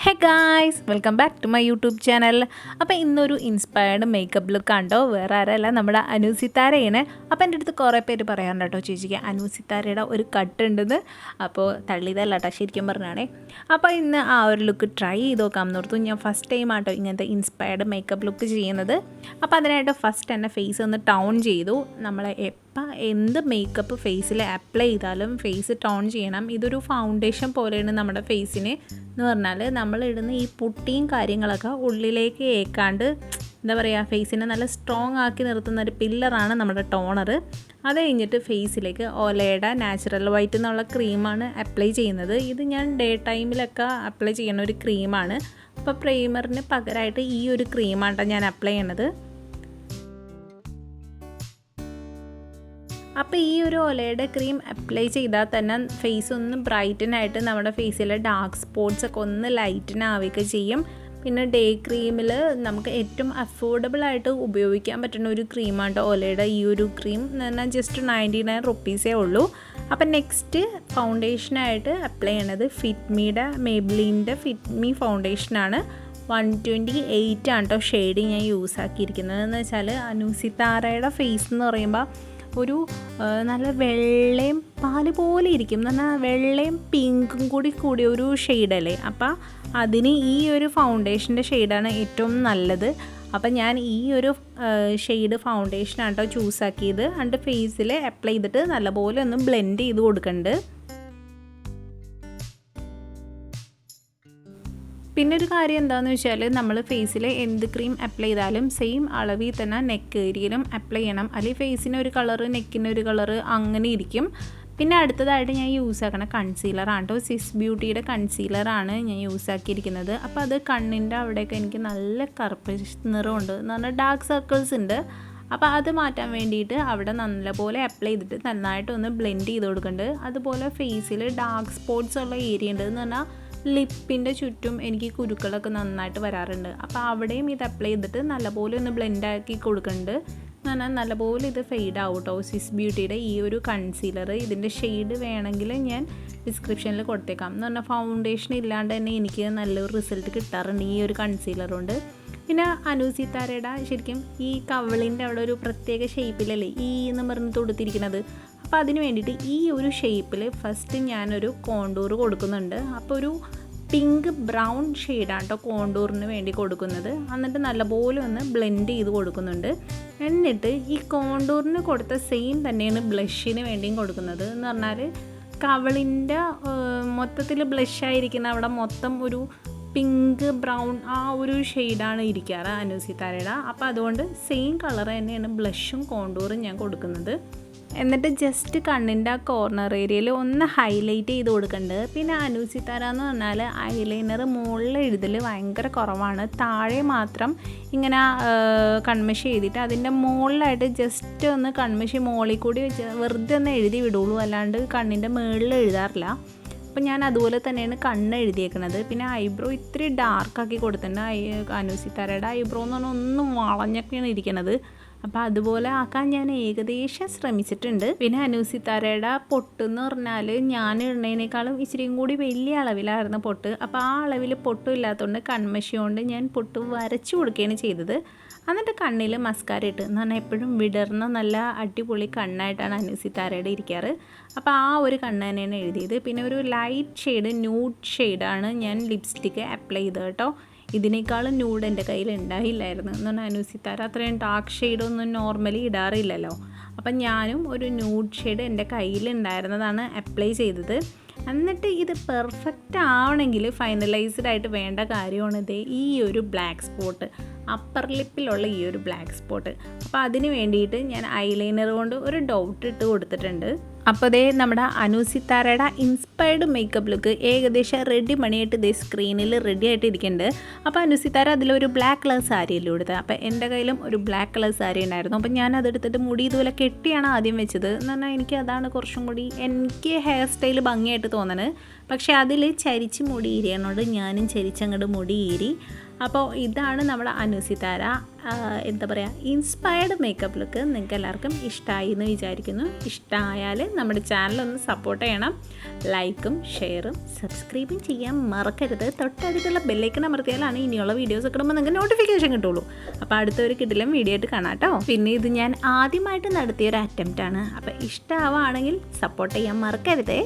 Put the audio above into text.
Hey guys, welcome back to my YouTube channel. അപ്പോൾ ഇന്നൊരു inspired makeup look കണ്ടോ, വേറെ ആരല്ല നമ്മുടെ സിത്താരയാണ്. അപ്പോൾ എൻ്റെ അടുത്ത് കുറേ പേര് പറയാറുണ്ട് കേട്ടോ, ചേച്ചിക്ക് സിത്താരയുടെ ഒരു കട്ട് ഉണ്ടെന്ന്. അപ്പോൾ തള്ളിയതല്ല കേട്ടോ, ശരിക്കും പറഞ്ഞാണേ. അപ്പോൾ ഇന്ന് ആ ഒരു ലുക്ക് ട്രൈ ചെയ്ത് നോക്കാം എന്നോർത്തു. ഞാൻ ഫസ്റ്റ് ടൈം ആട്ടോ ഇങ്ങനത്തെ ഇൻസ്പയർഡ് മേക്കപ്പ് ലുക്ക് ചെയ്യുന്നത്. അപ്പോൾ അതിനായിട്ട് ഫസ്റ്റ് തന്നെ ഫേസ് ഒന്ന് ടൗൺ ചെയ്തു. നമ്മളെ എന്ത് മേക്കപ്പ് ഫേസിൽ അപ്ലൈ ചെയ്താലും ഫേസ് ടോൺ ചെയ്യണം. ഇതൊരു ഫൗണ്ടേഷൻ പോലെയാണ് നമ്മുടെ ഫേസിന് എന്ന് പറഞ്ഞാൽ, നമ്മളിടുന്ന ഈ പുട്ടിയും കാര്യങ്ങളൊക്കെ ഉള്ളിലേക്ക് ഏക്കാണ്ട് എന്താ പറയുക, ഫേസിനെ നല്ല സ്ട്രോങ് ആക്കി നിർത്തുന്ന ഒരു പില്ലറാണ് നമ്മുടെ ടോണർ. അത് കഴിഞ്ഞിട്ട് ഫേസിലേക്ക് ഒലയുടെ നാച്ചുറൽ വൈറ്റ് എന്നുള്ള ക്രീമാണ് അപ്ലൈ ചെയ്യുന്നത്. ഇത് ഞാൻ ഡേ ടൈമിലൊക്കെ അപ്ലൈ ചെയ്യുന്ന ഒരു ക്രീമാണ്. അപ്പോൾ പ്രൈമറിന് പകരമായിട്ട് ഈ ഒരു ക്രീമാണ് ഞാൻ അപ്ലൈ ചെയ്യണത്. അപ്പോൾ ഈ ഒരു ഒലയുടെ ക്രീം അപ്ലൈ ചെയ്താൽ തന്നെ ഫേസ് ഒന്ന് ബ്രൈറ്റനായിട്ട് നമ്മുടെ ഫേസിലെ ഡാർക്ക് സ്പോട്ട്സൊക്കെ ഒന്ന് ലൈറ്റനാവുകയൊക്കെ ചെയ്യും. പിന്നെ ഡേ ക്രീമിൽ നമുക്ക് ഏറ്റവും അഫോർഡബിളായിട്ട് ഉപയോഗിക്കാൻ പറ്റുന്ന ഒരു ക്രീമാണ് ഒലയുടെ ഈ ഒരു ക്രീം എന്ന് പറഞ്ഞാൽ ജസ്റ്റ് 99 റുപ്പീസേ ഉള്ളൂ. അപ്പം നെക്സ്റ്റ് ഫൗണ്ടേഷനായിട്ട് അപ്ലൈ ചെയ്യണത് ഫിറ്റ്മിയുടെ മേബ്ലിൻ്റെ ഫിറ്റ്മി ഫൗണ്ടേഷനാണ്. 128 ആണ് കേട്ടോ ഷെയ്ഡ് ഞാൻ യൂസ് ആക്കിയിരിക്കുന്നത്. എന്ന് വെച്ചാൽ സിത്താരയുടെ ഫേസ് എന്ന് പറയുമ്പോൾ ഒരു നല്ല വെള്ളയും പാല് പോലെ ഇരിക്കും എന്ന് പറഞ്ഞാൽ വെള്ളയും പിങ്കും കൂടിയ ഒരു ഷെയ്ഡല്ലേ. അപ്പോൾ അതിന് ഈ ഒരു ഫൗണ്ടേഷൻ്റെ ഷെയ്ഡാണ് ഏറ്റവും നല്ലത്. അപ്പം ഞാൻ ഈ ഒരു ഷെയ്ഡ് ഫൗണ്ടേഷനാണ് കേട്ടോ ചൂസ് ആക്കിയത്. എന്നിട്ട് ഫേസിൽ അപ്ലൈ ചെയ്തിട്ട് നല്ലപോലെ ഒന്ന് ബ്ലെൻഡ് ചെയ്ത് കൊടുക്കുന്നുണ്ട്. പിന്നെ ഒരു കാര്യം എന്താണെന്ന് വെച്ചാൽ, നമ്മൾ ഫേസിൽ എന്ത് ക്രീം അപ്ലൈ ചെയ്താലും സെയിം അളവിൽ തന്നെ നെക്ക് ഏരിയയിലും അപ്ലൈ ചെയ്യണം. അല്ലെങ്കിൽ ഫേസിന് ഒരു കളറ് നെക്കിന് ഒരു കളറ് അങ്ങനെ ഇരിക്കും. പിന്നെ അടുത്തതായിട്ട് ഞാൻ യൂസ് ആക്കണ കൺസീലറാണ് കേട്ടോ. സിസ് ബ്യൂട്ടിയുടെ കൺസീലറാണ് ഞാൻ യൂസ് ആക്കിയിരിക്കുന്നത്. അപ്പോൾ അത് കണ്ണിൻ്റെ അവിടെയൊക്കെ എനിക്ക് നല്ല കറുപ്പ് നിറമുണ്ട് എന്ന് പറഞ്ഞാൽ ഡാർക്ക് സർക്കിൾസ് ഉണ്ട്. അപ്പോൾ അത് മാറ്റാൻ വേണ്ടിയിട്ട് അവിടെ നല്ലപോലെ അപ്ലൈ ചെയ്തിട്ട് നന്നായിട്ടൊന്ന് ബ്ലെൻഡ് ചെയ്ത് കൊടുക്കുന്നുണ്ട്. അതുപോലെ ഫേസിൽ ഡാർക്ക് സ്പോട്ട്സ് ഉള്ള ഏരിയ ഉണ്ട് എന്ന് പറഞ്ഞാൽ ലിപ്പിൻ്റെ ചുറ്റും എനിക്ക് കുരുക്കളൊക്കെ നന്നായിട്ട് വരാറുണ്ട്. അപ്പോൾ അവിടെയും ഇത് അപ്ലൈ ചെയ്തിട്ട് നല്ലപോലെ ഒന്ന് ബ്ലെൻഡാക്കി കൊടുക്കുന്നുണ്ട്. എന്ന് പറഞ്ഞാൽ നല്ലപോലെ ഇത് ഫെയ്ഡ് ആവും കേട്ടോ. സിസ് ബ്യൂട്ടിയുടെ ഈ ഒരു കൺസീലർ, ഇതിൻ്റെ ഷെയ്ഡ് വേണമെങ്കിൽ ഞാൻ ഡിസ്ക്രിപ്ഷനിൽ കൊടുത്തേക്കാം. എന്ന് പറഞ്ഞാൽ ഫൗണ്ടേഷൻ ഇല്ലാണ്ട് തന്നെ എനിക്ക് നല്ലൊരു റിസൾട്ട് കിട്ടാറുണ്ട് ഈ ഒരു കൺസീലർ കൊണ്ട്. പിന്നെ സിത്താരയുടെ ശരിക്കും ഈ കവിളിൻ്റെ അവിടെ ഒരു പ്രത്യേക ഷേപ്പിലല്ലേ ഈ എന്ന് പറഞ്ഞ് തൊടുത്തിരിക്കുന്നത്. അപ്പോൾ അതിന് വേണ്ടിയിട്ട് ഈ ഒരു ഷേപ്പിൽ ഫസ്റ്റ് ഞാനൊരു കോണ്ടൂർ കൊടുക്കുന്നുണ്ട്. അപ്പോൾ ഒരു പിങ്ക് ബ്രൗൺ ഷെയ്ഡാണ് കേട്ടോ കോണ്ടൂറിന് വേണ്ടി കൊടുക്കുന്നത്. എന്നിട്ട് നല്ലപോലെ ഒന്ന് ബ്ലെൻഡ് ചെയ്ത് കൊടുക്കുന്നുണ്ട്. എന്നിട്ട് ഈ കോണ്ടൂറിന് കൊടുത്ത സെയിം തന്നെയാണ് ബ്ലഷിന് വേണ്ടിയും കൊടുക്കുന്നത്. എന്ന് പറഞ്ഞാൽ കവിളിൻ്റെ മൊത്തത്തിൽ ബ്ലഷായിരിക്കുന്ന അവിടെ മൊത്തം ഒരു പിങ്ക് ബ്രൗൺ ആ ഒരു ഷെയ്ഡാണ് ഇരിക്കാറ് സിത്താരയുടെ. അപ്പോൾ അതുകൊണ്ട് സെയിം കളർ തന്നെയാണ് ബ്ലഷും കോണ്ടൂറും ഞാൻ കൊടുക്കുന്നത്. എന്നിട്ട് ജസ്റ്റ് കണ്ണിൻ്റെ ആ കോർണർ ഏരിയയിൽ ഒന്ന് ഹൈലൈറ്റ് ചെയ്ത് കൊടുക്കുന്നുണ്ട്. പിന്നെ സിത്താര എന്ന് പറഞ്ഞാൽ ഐലൈനർ മുകളിൽ എഴുതൽ ഭയങ്കര കുറവാണ്. താഴെ മാത്രം ഇങ്ങനെ കൺമഷി എഴുതിയിട്ട് അതിൻ്റെ മുകളിലായിട്ട് ജസ്റ്റ് ഒന്ന് കൺമഷി മുകളിൽ കൂടി വെച്ച് വെറുതെ ഒന്ന് എഴുതി വിടുള്ളൂ, അല്ലാണ്ട് കണ്ണിൻ്റെ മുകളിൽ എഴുതാറില്ല. അപ്പോൾ ഞാൻ അതുപോലെ തന്നെയാണ് കണ്ണ് എഴുതിയേക്കുന്നത്. പിന്നെ ഐബ്രോ ഇത്തിരി ഡാർക്കാക്കി കൊടുത്തിട്ടുണ്ട്. സിത്താരയുടെ ഐബ്രോ എന്ന് പറഞ്ഞാൽ ഒന്നും വളഞ്ഞൊക്കെയാണ് ഇരിക്കുന്നത്. അപ്പോൾ അതുപോലെ ആക്കാൻ ഞാൻ ഏകദേശം ശ്രമിച്ചിട്ടുണ്ട്. പിന്നെ സിത്താരയുടെ പൊട്ടെന്ന് പറഞ്ഞാൽ ഞാൻ ഇടുന്നതിനേക്കാളും ഇച്ചിരിയും കൂടി വലിയ അളവിലായിരുന്നു പൊട്ട്. അപ്പോൾ ആ അളവിൽ പൊട്ടും ഇല്ലാത്തതുകൊണ്ട് കൺമഷി കൊണ്ട് ഞാൻ പൊട്ട് വരച്ചു കൊടുക്കുകയാണ് ചെയ്തത്. എന്നിട്ട് കണ്ണിൽ മസ്കാര ഇട്ട് എന്ന് പറഞ്ഞാൽ എപ്പോഴും വിടർന്ന നല്ല അടിപൊളി കണ്ണായിട്ടാണ് സിത്താരയുടെ ഇരിക്കാറ്. അപ്പോൾ ആ ഒരു കണ്ണ് തന്നെയാണ് എഴുതിയത്. പിന്നെ ഒരു ലൈറ്റ് ഷെയ്ഡ് ന്യൂഡ് ഷെയ്ഡാണ് ഞാൻ ലിപ്സ്റ്റിക്ക് അപ്ലൈ ചെയ്തത് കേട്ടോ. ഇതിനേക്കാളും ന്യൂഡ് എൻ്റെ കയ്യിൽ ഉണ്ടായില്ലായിരുന്നു. എന്ന് പറഞ്ഞാൽ സിത്താര അത്രയും ഡാർക്ക് ഷെയ്ഡൊന്നും നോർമലി ഇടാറില്ലല്ലോ. അപ്പം ഞാനും ഒരു ന്യൂഡ് ഷെയ്ഡ് എൻ്റെ കയ്യിലുണ്ടായിരുന്നതാണ് അപ്ലൈ ചെയ്തത്. എന്നിട്ട് ഇത് പെർഫെക്റ്റ് ആവണമെങ്കിൽ ഫൈനലൈസ്ഡ് ആയിട്ട് വേണ്ട കാര്യമാണ് ഈ ഒരു ബ്ലാക്ക് സ്പോട്ട്, അപ്പർ ലിപ്പിലുള്ള ഈ ഒരു ബ്ലാക്ക് സ്പോട്ട്. അപ്പോൾ അതിന് വേണ്ടിയിട്ട് ഞാൻ ഐലൈനർ കൊണ്ട് ഒരു ഡോട്ട് ഇട്ട് കൊടുത്തിട്ടുണ്ട്. അപ്പോൾ നമ്മുടെ സിത്താരയുടെ ഇൻസ്പയർഡ് മേക്കപ്പ് ലുക്ക് ഏകദേശം റെഡി മണിയായിട്ട് സ്ക്രീനിൽ റെഡി ആയിട്ട് ഇരിക്കുന്നുണ്ട്. അപ്പോൾ സിത്താര അതിലൊരു ബ്ലാക്ക് കളർ സാരിയല്ലേ കൊടുത്തത്. അപ്പോൾ എൻ്റെ കയ്യിലും ഒരു ബ്ലാക്ക് കളർ സാരി ഉണ്ടായിരുന്നു. അപ്പോൾ ഞാൻ അതെടുത്തിട്ട് മുടി ഇതുപോലെ കെട്ടിയാണ് ആദ്യം വെച്ചത്. എന്ന് പറഞ്ഞാൽ എനിക്ക് അതാണ് കുറച്ചും കൂടി എനിക്ക് ഹെയർ സ്റ്റൈൽ ഭംഗിയായിട്ട് തോന്നുന്നത്. പക്ഷേ അതിൽ ചരിച്ച് മുടി ഈരിയതുകൊണ്ട് ഞാനും ചരിച്ചങ്ങോട്ട് മുടി ഈരി. അപ്പോൾ ഇതാണ് നമ്മുടെ സിതാര എന്താ പറയുക ഇൻസ്പയർഡ് മേക്കപ്പ് ലുക്ക്. നിങ്ങൾക്ക് എല്ലാവർക്കും ഇഷ്ടമായി എന്ന് വിചാരിക്കുന്നു. ഇഷ്ടമായാൽ നമ്മുടെ ചാനലൊന്ന് സപ്പോർട്ട് ചെയ്യണം. ലൈക്കും ഷെയറും സബ്സ്ക്രൈബും ചെയ്യാൻ മറക്കരുത്. തൊട്ടടുത്തുള്ള ബെല്ലൈക്കൺ അമർത്തിയാലാണ് ഇനിയുള്ള വീഡിയോസ് ഒക്കെ ഇടുമ്പോൾ നിങ്ങൾക്ക് നോട്ടിഫിക്കേഷൻ കിട്ടുള്ളൂ. അപ്പോൾ അടുത്തൊരു കിടിലം വീഡിയോ ആയിട്ട് കാണാം കേട്ടോ. പിന്നെ ഇത് ഞാൻ ആദ്യമായിട്ട് നടത്തിയൊരു അറ്റംപ്റ്റാണ്. അപ്പോൾ ഇഷ്ടമാവുകയാണെങ്കിൽ സപ്പോർട്ട് ചെയ്യാൻ മറക്കരുതേ.